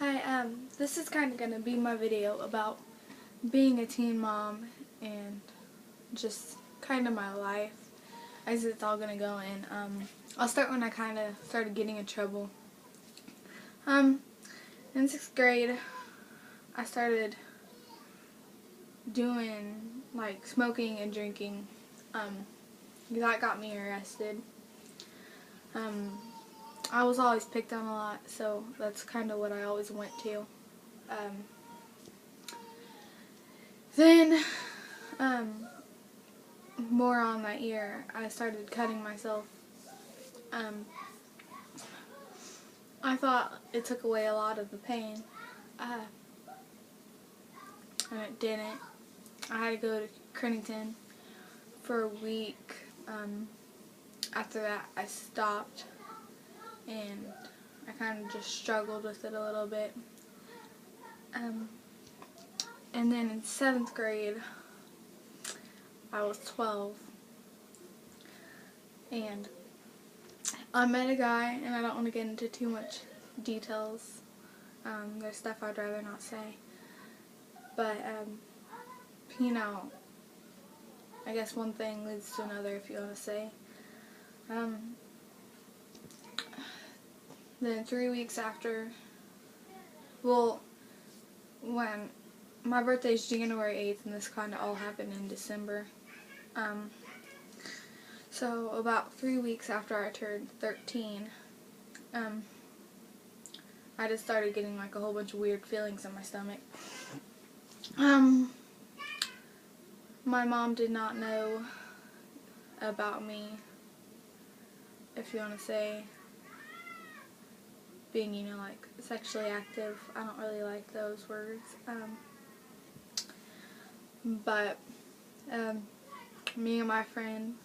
Hi, this is kind of going to be my video about being a teen mom and just kind of my life as it's all going to go in. I'll start when I kind of started getting in trouble. In 6th grade, I started doing, like, smoking and drinking. That got me arrested. I was always picked on a lot, so that's kind of what I always went to. Then, more on that year, I started cutting myself. I thought it took away a lot of the pain, and it didn't. I had to go to Crennington for a week. After that, I stopped, and I kind of just struggled with it a little bit. And then in 7th grade, I was 12, and I met a guy, and I don't want to get into too much details. There's stuff I'd rather not say. But, you know, I guess one thing leads to another, if you want to say. Then 3 weeks after, well, when my birthday's January 8th, and this kind of all happened in December. So about 3 weeks after I turned 13, I just started getting like a whole bunch of weird feelings in my stomach. My mom did not know about me, if you want to say, being, like sexually active. I don't really like those words. But me and my friend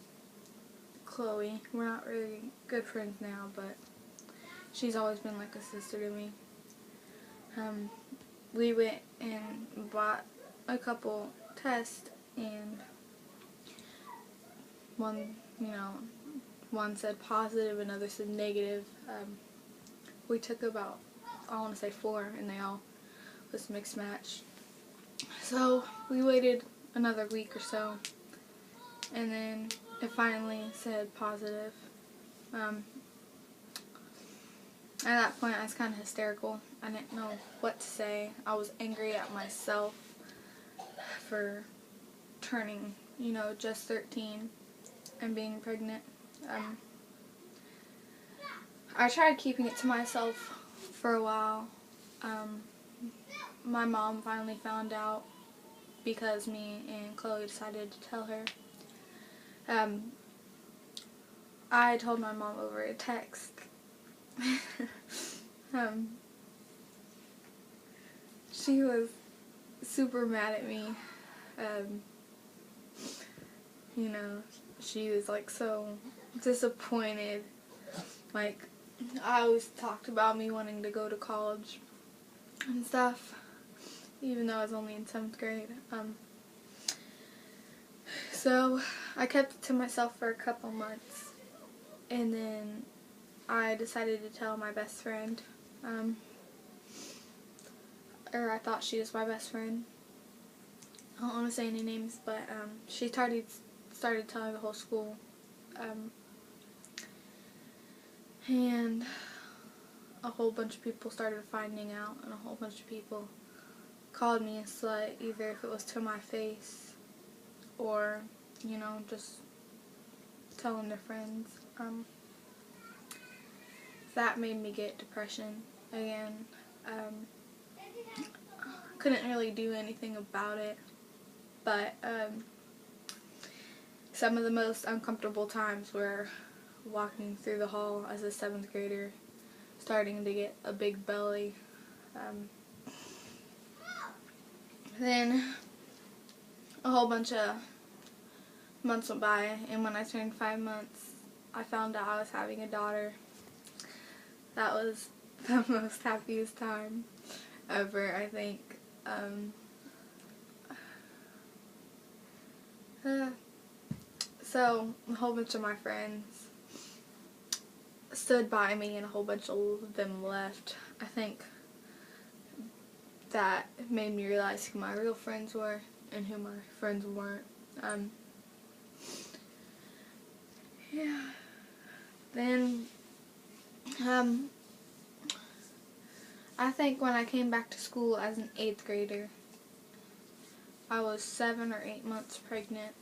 Chloe, we're not really good friends now, but she's always been like a sister to me. We went and bought a couple tests, and one said positive, another said negative. We took about, I want to say 4, and they all was mixed match. So we waited another week or so, and then it finally said positive. At that point, I was kind of hysterical. I didn't know what to say. I was angry at myself for turning, just 13 and being pregnant. I tried keeping it to myself for a while. My mom finally found out because me and Chloe decided to tell her. I told my mom over a text. She was super mad at me. She was like so disappointed. Like, I always talked about me wanting to go to college and stuff, even though I was only in 7th grade. So I kept it to myself for a couple months, and then I decided to tell my best friend, or I thought she was my best friend. I don't want to say any names, but she started telling the whole school, and a whole bunch of people started finding out, and a whole bunch of people called me a slut, either if it was to my face or, just telling their friends. That made me get depression again. Couldn't really do anything about it, but some of the most uncomfortable times were walking through the hall as a 7th grader, starting to get a big belly. Then a whole bunch of months went by, and when I turned 5 months, I found out I was having a daughter. That was the most happiest time ever, I think. So a whole bunch of my friends stood by me, and a whole bunch of them left. I think that made me realize who my real friends were and who my friends weren't. Yeah. Then, I think when I came back to school as an 8th grader, I was 7 or 8 months pregnant.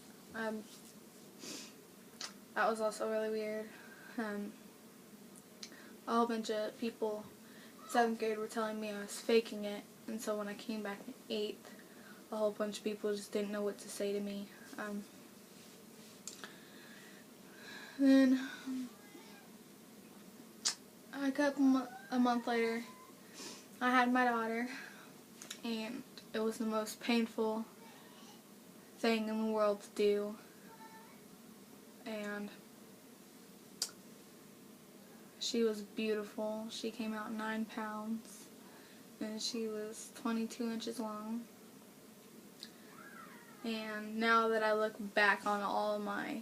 That was also really weird. A whole bunch of people in 7th grade were telling me I was faking it, and so when I came back in 8th, a whole bunch of people just didn't know what to say to me. Then, a month later, I had my daughter, and it was the most painful thing in the world to do. And she was beautiful. She came out 9 pounds, and she was 22 inches long. And now that I look back on all of my,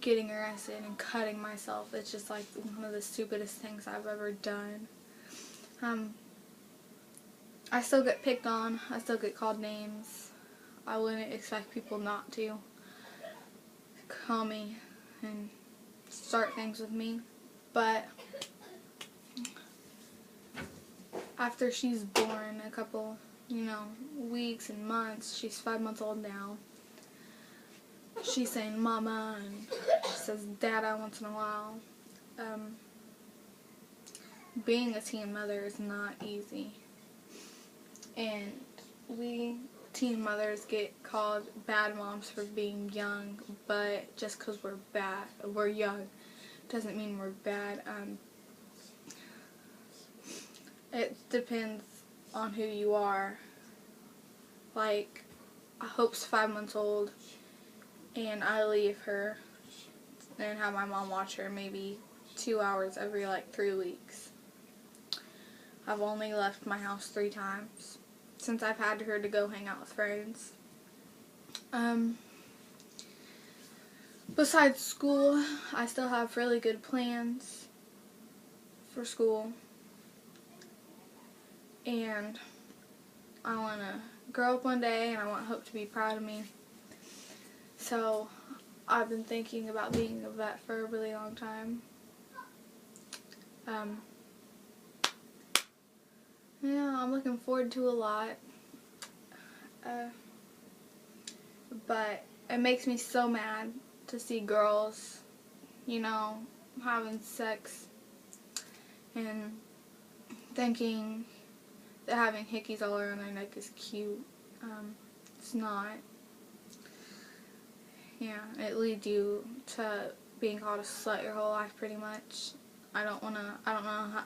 getting arrested and cutting myself, it's just like one of the stupidest things I've ever done. I still get picked on. I still get called names. I wouldn't expect people not to call me and start things with me. But after she's born, a couple, weeks and months, she's 5 months old now, she's saying mama, and she says dada once in a while. Being a teen mother is not easy. And we teen mothers get called bad moms for being young, but just because we're young, doesn't mean we're bad. It depends on who you are. Like, Hope's 5 months old, and I leave her and have my mom watch her maybe 2 hours every 3 weeks. I've only left my house 3 times since I've had her to go hang out with friends. Besides school, I still have really good plans for school. And I want to grow up one day, and I want Hope to be proud of me. So I've been thinking about being a vet for a really long time. Yeah, I'm looking forward to a lot. But it makes me so mad to see girls, having sex and thinking that having hickeys all around their neck is cute. It's not. Yeah, it leads you to being called a slut your whole life pretty much. I don't know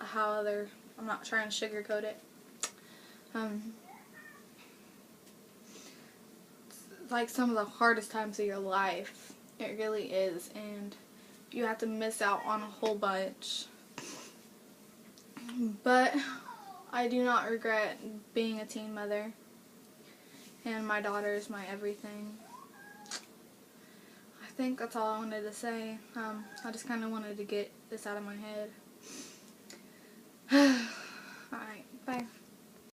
how I'm not trying to sugarcoat it. It's like some of the hardest times of your life. It really is, and you have to miss out on a whole bunch. But I do not regret being a teen mother, and my daughter is my everything. I think that's all I wanted to say. I just kind of wanted to get this out of my head. Alright, bye.